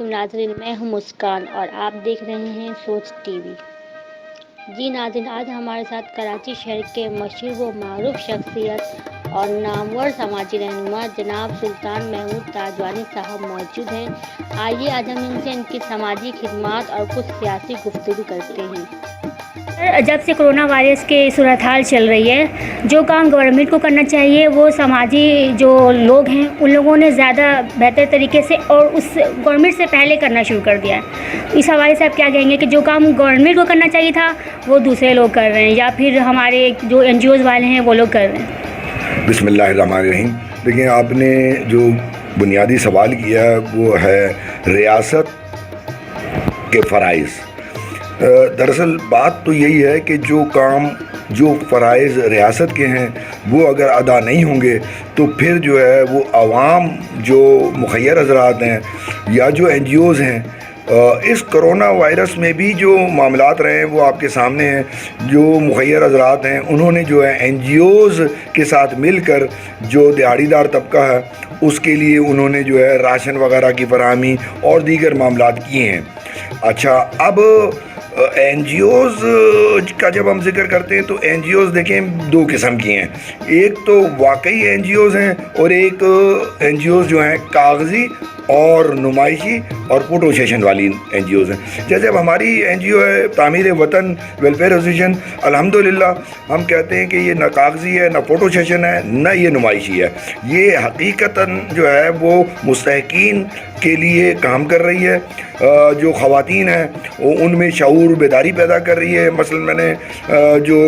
علیکم ناظرین، میں ہوں مسکان اور آپ دیکھ رہے ہیں سوچ ٹی وی۔ جی ناظرین، آج ہمارے ساتھ کراچی شہر کے مشہور و معروف شخصیت اور نامور سماجی رہنما جناب سلطان محمود تاجوانی صاحب موجود ہیں۔ آئیے آج ہم ان سے ان کی سماجی خدمات اور کچھ سیاسی گفتگو کرتے ہیں۔ جب سے کرونا وائرس کی صورتحال چل رہی ہے، جو کام گورنمنٹ کو کرنا چاہیے وہ سماجی جو لوگ ہیں ان لوگوں نے زیادہ بہتر طریقے سے اور اس گورنمنٹ سے پہلے کرنا شروع کر دیا ہے۔ اس حوالے سے آپ کیا کہیں گے کہ جو کام گورنمنٹ کو کرنا چاہیے تھا وہ دوسرے لوگ کر رہے ہیں یا پھر ہمارے جو NGOs والے ہیں وہ لوگ کر رہے ہیں؟ بسم اللہ الرحمن الرحیم۔ دیکھیں، آپ نے جو بنیادی سوال کیا وہ ہے ریاست کے فرائض۔ دراصل بات تو یہی ہے کہ جو فرائض ریاست کے ہیں وہ اگر ادا نہیں ہوں گے تو پھر جو ہے وہ عوام جو مخیر حضرات ہیں یا جو NGOs ہیں، اس کرونا وائرس میں بھی جو معاملات رہے ہیں وہ آپ کے سامنے ہیں۔ جو مخیر حضرات ہیں انہوں نے جو ہے NGOs کے ساتھ مل کر جو دیہڑی دار طبقہ ہے اس کے لیے انہوں نے جو ہے راشن وغیرہ کی فراہمی اور دیگر معاملات کیے ہیں۔ اچھا، اب NGOs کا جب ہم ذکر کرتے ہیں تو NGOs دیکھیں دو قسم کی ہیں۔ ایک تو واقعی NGOs ہیں اور ایک NGOs جو ہیں کاغذی اور نمائشی اور فوٹو سیشن والی NGOs ہیں۔ جیسے اب ہماری NGO ہے تعمیر وطن ویلفیئر ایسوسیشن، الحمدللہ ہم کہتے ہیں کہ یہ نہ کاغذی ہے، نہ فوٹو سیشن ہے، نہ یہ نمائشی ہے۔ یہ حقیقتاً جو ہے وہ مستحقین کے لیے کام کر رہی ہے۔ جو خواتین ہیں ان میں شعور بیداری پیدا کر رہی ہے۔ مثلا میں نے جو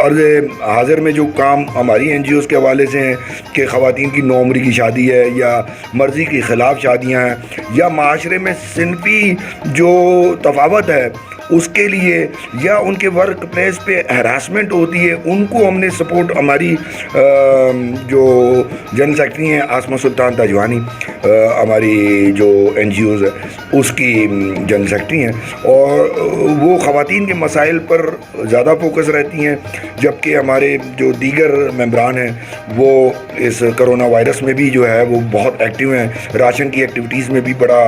عرض حاضر میں جو کام ہماری NGOs کے حوالے سے ہیں کہ خواتین کی 9 عمری کی شادی ہے یا مرضی کے خلاف شادیاں ہیں یا معاشرے میں صنفی جو تفاوت ہے اس کے لیے یا ان کے ورک پلیس پہ ہراسمنٹ ہوتی ہے ان کو ہم نے سپورٹ، ہماری جو جنرل سیکرٹری ہیں آسمہ سلطان تاجوانی، ہماری جو NGOs ہے اس کی جنرل سیکرٹری ہیں، اور وہ خواتین کے مسائل پر زیادہ فوکس رہتی ہیں، جبکہ ہمارے جو دیگر ممبران ہیں وہ اس کرونا وائرس میں بھی جو ہے وہ بہت ایکٹیو ہیں، راشن کی ایکٹیویٹیز میں بھی بڑا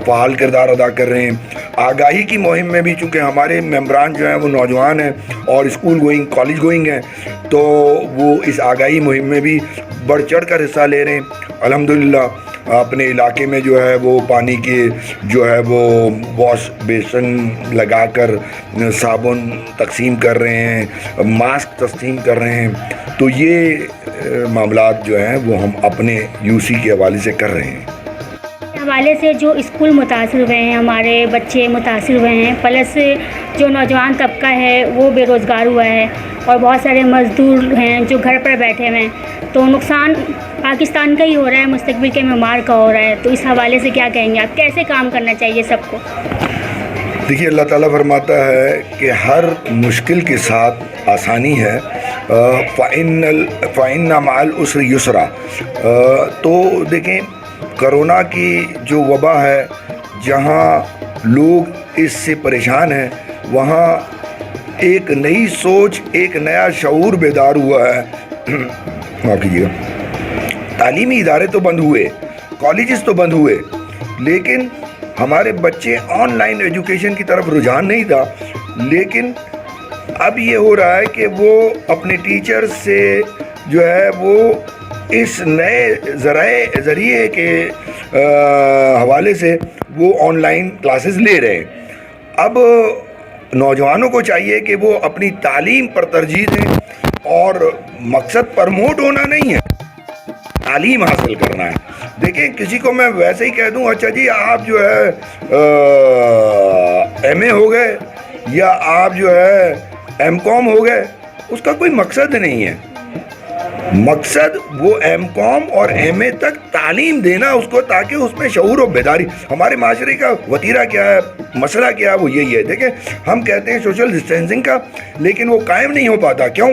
فعال کردار ادا کر رہے ہیں۔ آگاہی کی مہم میں بھی چونکہ ہمارے ممبران جو ہیں وہ نوجوان ہیں اور اسکول گوئنگ کالج گوئنگ ہیں تو وہ اس آگاہی مہم میں بھی بڑھ چڑھ کر حصہ لے رہے ہیں۔ الحمدللہ اپنے علاقے میں جو ہے وہ پانی کے جو ہے وہ واش بیسن لگا کر صابن تقسیم کر رہے ہیں، ماسک تقسیم کر رہے ہیں۔ تو یہ معاملات جو ہیں وہ ہم اپنے UC کے حوالے سے کر رہے ہیں۔ حوالے سے جو اسکول متاثر ہوئے ہیں، ہمارے بچے متاثر ہوئے ہیں، پلس جو نوجوان طبقہ ہے وہ بے روزگار ہوا ہے اور بہت سارے مزدور ہیں جو گھر پر بیٹھے ہوئے ہیں، تو نقصان پاکستان کا ہی ہو رہا ہے، مستقبل کے معمار کا ہو رہا ہے۔ تو اس حوالے سے کیا کہیں گے آپ، کیسے کام کرنا چاہیے سب کو؟ دیکھیے، اللہ تعالیٰ فرماتا ہے کہ ہر مشکل کے ساتھ آسانی ہے، فَإِنَّ مَعَ الْعُسْرِ يُسْرًا۔ تو دیکھیں، کرونا کی جو وبا ہے، جہاں لوگ اس سے پریشان ہیں وہاں ایک نئی سوچ، ایک نیا شعور بیدار ہوا ہے۔ معاف کیجیے گا، تعلیمی ادارے تو بند ہوئے، کالجز تو بند ہوئے، لیکن ہمارے بچے آن لائن ایجوکیشن کی طرف رجحان نہیں تھا، لیکن اب یہ ہو رہا ہے کہ وہ اپنے ٹیچر سے جو ہے وہ اس نئے ذریعے کے حوالے سے وہ آن لائن کلاسز لے رہے ہیں۔ اب نوجوانوں کو چاہیے کہ وہ اپنی تعلیم پر ترجیح دیں، اور مقصد پرموٹ ہونا نہیں ہے، تعلیم حاصل کرنا ہے۔ دیکھیں، کسی کو میں ویسے ہی کہہ دوں اچھا جی آپ جو ہے MA ہو گئے یا آپ جو ہے MCOM ہو گئے، اس کا کوئی مقصد نہیں ہے۔ مقصد وہ MCOM اور MA تک تعلیم دینا اس کو، تاکہ اس میں شعور و بیداری۔ ہمارے معاشرے کا وتیرہ کیا ہے، مسئلہ کیا ہے، وہ یہی ہے۔ دیکھیں، ہم کہتے ہیں سوشل ڈسٹینسنگ کا، لیکن وہ قائم نہیں ہو پاتا۔ کیوں؟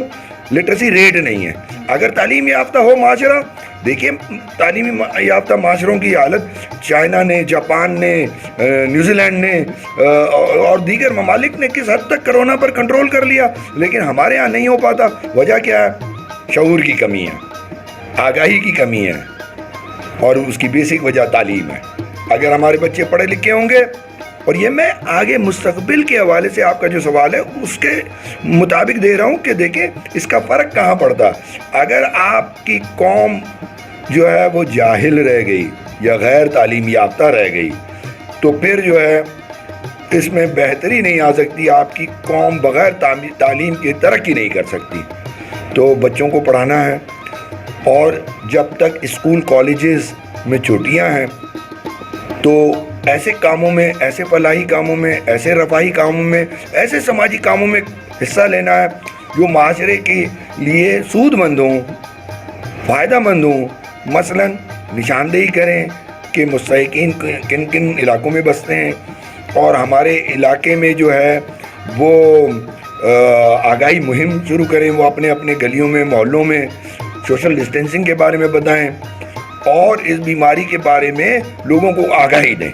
لٹریسی ریٹ نہیں ہے۔ اگر تعلیم یافتہ ہو معاشرہ، دیکھیں تعلیمی یافتہ معاشروں کی حالت چائنا نے، جاپان نے، نیوزی لینڈ نے اور دیگر ممالک نے کس حد تک کرونا پر کنٹرول کر لیا، لیکن ہمارے ہاں نہیں ہو پاتا۔ وجہ کیا ہے؟ شعور کی کمی ہے، آگاہی کی کمی ہے، اور اس کی بیسک وجہ تعلیم ہے۔ اگر ہمارے بچے پڑھے لکھے ہوں گے، اور یہ میں آگے مستقبل کے حوالے سے آپ کا جو سوال ہے اس کے مطابق دے رہا ہوں کہ دیکھیں اس کا فرق کہاں پڑتا. اگر آپ کی قوم جو ہے وہ جاہل رہ گئی یا غیر تعلیم یافتہ رہ گئی تو پھر جو ہے اس میں بہتری نہیں آ سکتی. آپ کی قوم بغیر تعلیم کی ترقی نہیں کر سکتی. تو بچوں کو پڑھانا ہے، اور جب تک اسکول کالجز میں چھٹیاں ہیں تو ایسے کاموں میں، ایسے فلاحی کاموں میں، ایسے رفاہی کاموں میں، ایسے سماجی کاموں میں حصہ لینا ہے جو معاشرے کے لیے سود مند ہوں، فائدہ مند ہوں. مثلاً نشاندہی کریں کہ مستحقین کن کن علاقوں میں بستے ہیں، اور ہمارے علاقے میں جو ہے وہ آگاہی مہم شروع کریں. وہ اپنے اپنے گلیوں میں، محلوں میں سوشل ڈسٹینسنگ کے بارے میں بتائیں اور اس بیماری کے بارے میں لوگوں کو آگاہی دیں.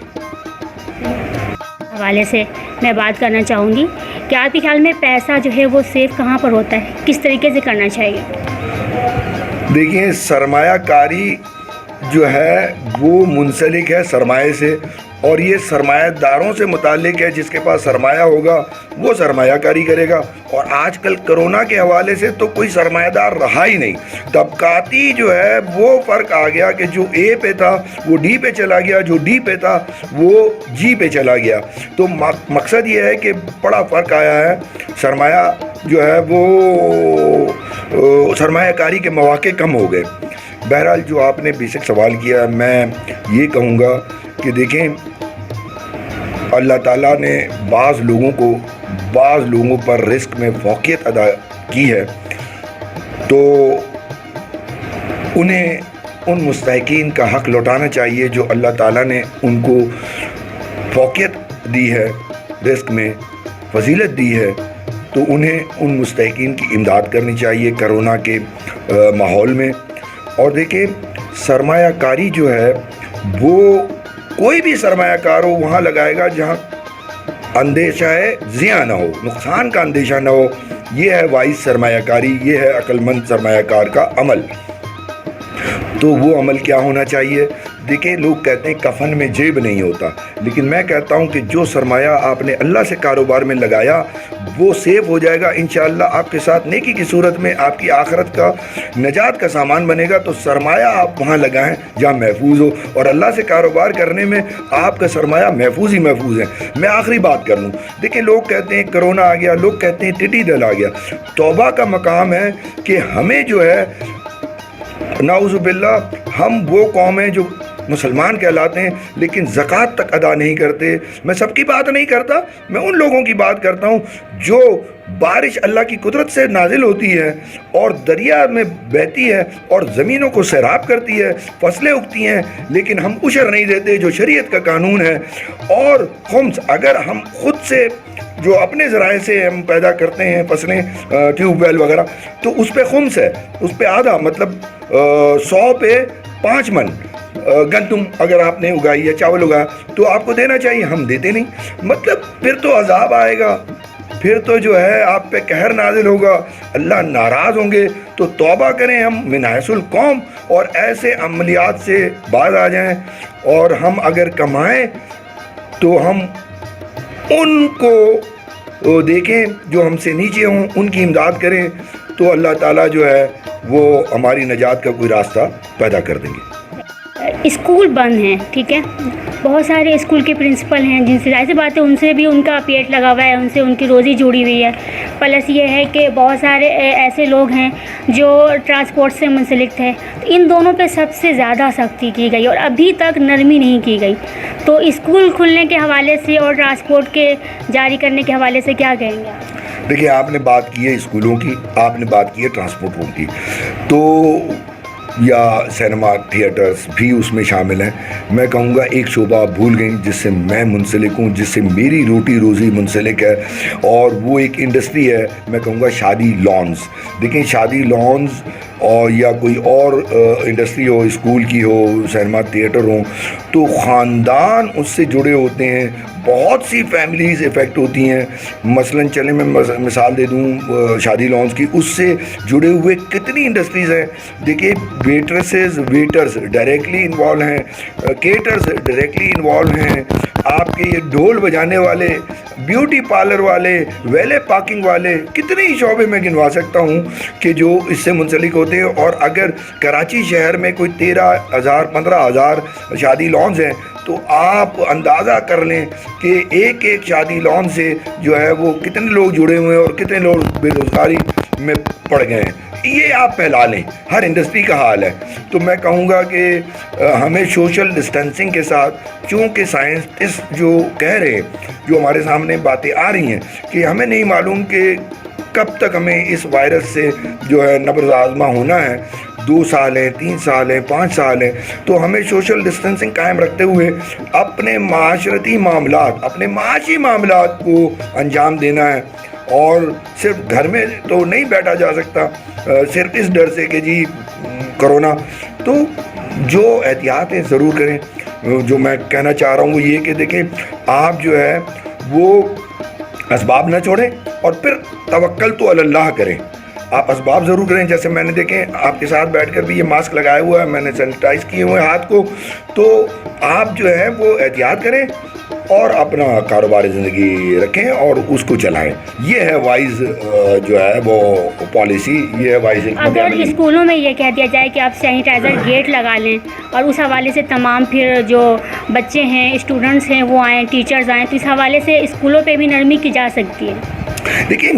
حوالے سے میں بات کرنا چاہوں گی کہ آپ کے خیال میں پیسہ جو ہے وہ سیو کہاں پر ہوتا ہے، کس طریقے سے کرنا چاہیے؟ دیکھیں، سرمایہ کاری جو ہے وہ منسلک ہے سرمایہ سے، اور یہ سرمایہ داروں سے متعلق ہے. جس کے پاس سرمایہ ہوگا وہ سرمایہ کاری کرے گا. اور آج کل کرونا کے حوالے سے تو کوئی سرمایہ دار رہا ہی نہیں. طبقاتی جو ہے وہ فرق آ گیا کہ جو اے پہ تھا وہ ڈی پہ چلا گیا، جو ڈی پہ تھا وہ جی پہ چلا گیا. تو مقصد یہ ہے کہ بڑا فرق آیا ہے. سرمایہ جو ہے وہ سرمایہ کاری کے مواقع کم ہو گئے. بہرحال جو آپ نے بیسک سوال کیا، میں یہ کہوں گا کہ دیکھیں، اللہ تعالیٰ نے بعض لوگوں پر رزق میں فوقیت ادا کی ہے، تو انہیں ان مستحقین کا حق لوٹانا چاہیے جو اللہ تعالیٰ نے ان کو فوقیت دی ہے، رزق میں فضیلت دی ہے. تو انہیں ان مستحقین کی امداد کرنی چاہیے کرونا کے ماحول میں. اور دیکھیں، سرمایہ کاری جو ہے وہ کوئی بھی سرمایہ کار ہو وہاں لگائے گا جہاں اندیشہ ہے زیاں نہ ہو، نقصان کا اندیشہ نہ ہو. یہ ہے وائز سرمایہ کاری، یہ ہے عقل مند سرمایہ کار کا عمل. تو وہ عمل کیا ہونا چاہیے؟ دیکھیں، لوگ کہتے ہیں کفن میں جیب نہیں ہوتا، لیکن میں کہتا ہوں کہ جو سرمایہ آپ نے اللہ سے کاروبار میں لگایا وہ سیو ہو جائے گا انشاءاللہ. آپ کے ساتھ نیکی کی صورت میں آپ کی آخرت کا نجات کا سامان بنے گا. تو سرمایہ آپ وہاں لگائیں جہاں محفوظ ہو، اور اللہ سے کاروبار کرنے میں آپ کا سرمایہ محفوظ ہی محفوظ ہے. میں آخری بات کر لوں. دیکھیں، لوگ کہتے ہیں کرونا آ گیا، لوگ کہتے ہیں ٹڈی دل آ گیا. توبہ کا مقام ہے کہ ہمیں جو ہے نعوذ باللہ، ہم وہ قوم ہیں جو مسلمان کہلاتے ہیں لیکن زکوٰۃ تک ادا نہیں کرتے. میں سب کی بات نہیں کرتا، میں ان لوگوں کی بات کرتا ہوں جو بارش اللہ کی قدرت سے نازل ہوتی ہے اور دریا میں بہتی ہے اور زمینوں کو سیراب کرتی ہے، فصلیں اگتی ہیں، لیکن ہم عشر نہیں دیتے جو شریعت کا قانون ہے. اور خمس اگر ہم خود سے جو اپنے ذرائع سے ہم پیدا کرتے ہیں فصلیں، ٹیوب ویل وغیرہ، تو اس پہ خمس ہے، اس پہ آدھا، مطلب 100 پہ 5 من گندم اگر آپ نے اگائی ہے، چاول اگایا، تو آپ کو دینا چاہیے. ہم دیتے نہیں. مطلب پھر تو عذاب آئے گا، پھر تو جو ہے آپ پہ قہر نازل ہوگا، اللہ ناراض ہوں گے. تو توبہ کریں ہم من حیث القوم، اور ایسے عملیات سے باز آ جائیں. اور ہم اگر کمائیں تو ہم ان کو دیکھیں جو ہم سے نیچے ہوں، ان کی امداد کریں. تو اللہ تعالیٰ جو ہے وہ ہماری نجات کا کوئی راستہ پیدا کر دیں گے. اسکول بند ہیں، ٹھیک ہے، بہت سارے اسکول کے پرنسپل ہیں جن سے ظاہر سی بات ہے ان سے بھی ان کا پیٹ لگا ہوا ہے، ان سے ان کی روزی جڑی ہوئی ہے. پلس یہ ہے کہ بہت سارے ایسے لوگ ہیں جو ٹرانسپورٹ سے منسلک تھے. ان دونوں پہ سب سے زیادہ سختی کی گئی اور ابھی تک نرمی نہیں کی گئی. تو اسکول کھلنے کے حوالے سے اور ٹرانسپورٹ کے جاری کرنے کے حوالے سے کیا کہیں گے آپ؟ دیکھیں، آپ نے بات کی ہے اسکولوں کی، آپ نے بات کی ہے ٹرانسپورٹوں کی، تو یا سینما تھیٹرز بھی اس میں شامل ہیں. میں کہوں گا ایک شعبہ آپ بھول گئیں جس سے میں منسلک ہوں، جس سے میری روٹی روزی منسلک ہے، اور وہ ایک انڈسٹری ہے. میں کہوں گا شادی لانز. دیکھیں، شادی لانز اور یا کوئی اور انڈسٹری ہو، اسکول کی ہو، سینما تھیٹر ہو، تو خاندان اس سے جڑے ہوتے ہیں. بہت سی فیملیز افیکٹ ہوتی ہیں. مثلاً چلیں میں مثال دے دوں شادی لانس کی, اس سے جڑے ہوئے کتنی انڈسٹریز ہیں. دیکھیے ویٹریسز ویٹرز ڈائریکٹلی انوالو ہیں, کیٹرز ڈائریکٹلی انوالو ہیں, آپ کے یہ ڈھول بجانے والے, بیوٹی پارلر والے, ویلے پارکنگ والے, کتنے ہی شعبے میں گنوا سکتا ہوں کہ جو اس سے منسلک ہوتے ہیں. اور اگر کراچی شہر میں کوئی 13,000 15,000 شادی لانس ہیں تو آپ اندازہ کر لیں کہ ایک ایک شادی لان سے جو ہے وہ کتنے لوگ جڑے ہوئے ہیں اور کتنے لوگ بے روزگاری میں پڑ گئے ہیں. یہ آپ پھیلا لیں, ہر انڈسٹری کا حال ہے. تو میں کہوں گا کہ ہمیں سوشل ڈسٹینسنگ کے ساتھ, چونکہ سائنسسٹ جو کہہ رہے ہیں, جو ہمارے سامنے باتیں آ رہی ہیں کہ ہمیں نہیں معلوم کہ کب تک ہمیں اس وائرس سے جو ہے نبرد آزما ہونا ہے, 2 سال ہیں, 3 سال ہیں, 5 سال ہیں, تو ہمیں سوشل ڈسٹینسنگ قائم رکھتے ہوئے اپنے معاشرتی معاملات, اپنے معاشی معاملات کو انجام دینا ہے. اور صرف گھر میں تو نہیں بیٹھا جا سکتا صرف اس ڈر سے کہ جی کرونا. تو جو احتیاط ہے ضرور کریں. جو میں کہنا چاہ رہا ہوں وہ یہ کہ دیکھیں آپ جو ہے وہ اسباب نہ چھوڑیں اور پھر توکل تو اللہ کریں. آپ اسباب ضرور کریں, جیسے میں نے دیکھیں آپ کے ساتھ بیٹھ کر بھی یہ ماسک لگایا ہوا ہے, میں نے سینیٹائز کیے ہوئے ہاتھ کو. تو آپ جو ہے وہ احتیاط کریں اور اپنا کاروباری زندگی رکھیں اور اس کو چلائیں. یہ ہے وائز جو ہے وہ پالیسی, یہ ہے وائز. اگر اسکولوں میں یہ کہہ دیا جائے کہ آپ سینیٹائزر گیٹ لگا لیں اور اس حوالے سے تمام پھر جو بچے ہیں, اسٹوڈنٹس ہیں, وہ آئیں, ٹیچرز آئیں, تو اس حوالے سے اسکولوں پہ بھی نرمی کی جا سکتی ہے. دیکھیں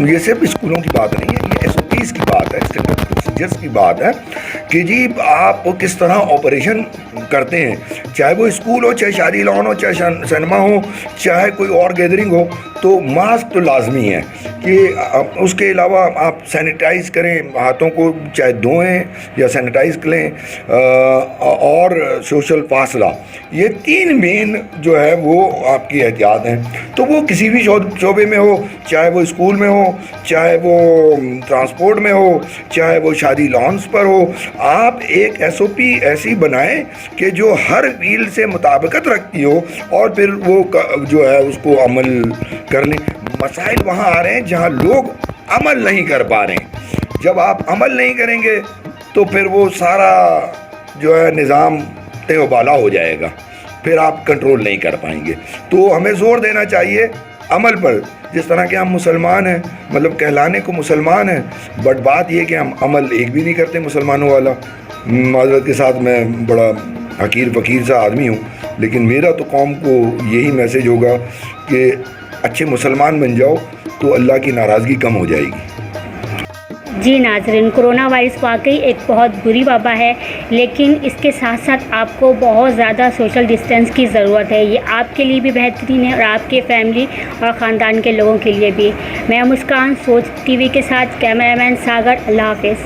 یہ صرف اسکولوں کی بات نہیں ہے, یہ SOPs کی بات ہے, اسٹینڈرڈ پروسیجرز کی بات ہے کہ جی آپ کس طرح آپریشن کرتے ہیں, چاہے وہ اسکول ہو, چاہے شادی لان ہو, چاہے سنیما ہو, چاہے کوئی اور گیدرنگ ہو, تو ماسک تو لازمی ہے. کہ اس کے علاوہ آپ سینیٹائز کریں ہاتھوں کو, چاہے دھوئیں یا سینیٹائز کریں, اور سوشل فاصلہ, یہ 3 مین جو ہے وہ آپ کی احتیاط ہیں. تو وہ کسی بھی شعبے میں ہو, چاہے وہ اسکول میں ہو, چاہے وہ ٹرانسپورٹ میں ہو, چاہے وہ شادی لانس پر ہو, آپ ایک SOP ایسی بنائیں کہ جو ہر فیلڈ سے مطابقت رکھتی ہو اور پھر وہ جو ہے اس کو عمل کر لیں. مسائل وہاں آ رہے ہیں جہاں لوگ عمل نہیں کر پا رہے ہیں. جب آپ عمل نہیں کریں گے تو پھر وہ سارا جو ہے نظام تہ و بالا ہو جائے گا, پھر آپ کنٹرول نہیں کر پائیں گے. تو ہمیں زور دینا چاہیے عمل پر, جس طرح کہ ہم مسلمان ہیں, مطلب کہلانے کو مسلمان ہیں, بٹ بات یہ کہ ہم عمل ایک بھی نہیں کرتے مسلمانوں والا. معذرت کے ساتھ میں بڑا حقیر فقیر سا آدمی ہوں, لیکن میرا تو قوم کو یہی میسج ہوگا کہ اچھے مسلمان بن جاؤ تو اللہ کی ناراضگی کم ہو جائے گی. جی ناظرین, کرونا وائرس واقعی ایک بہت بری وبا ہے, لیکن اس کے ساتھ ساتھ آپ کو بہت زیادہ سوشل ڈسٹینس کی ضرورت ہے. یہ آپ کے لیے بھی بہترین ہے اور آپ کے فیملی اور خاندان کے لوگوں کے لیے بھی. میں مسکان, سوچ TV کے ساتھ کیمرہ مین ساگر. اللہ حافظ.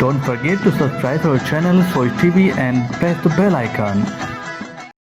Don't forget to subscribe our channel Soch TV and press the bell icon.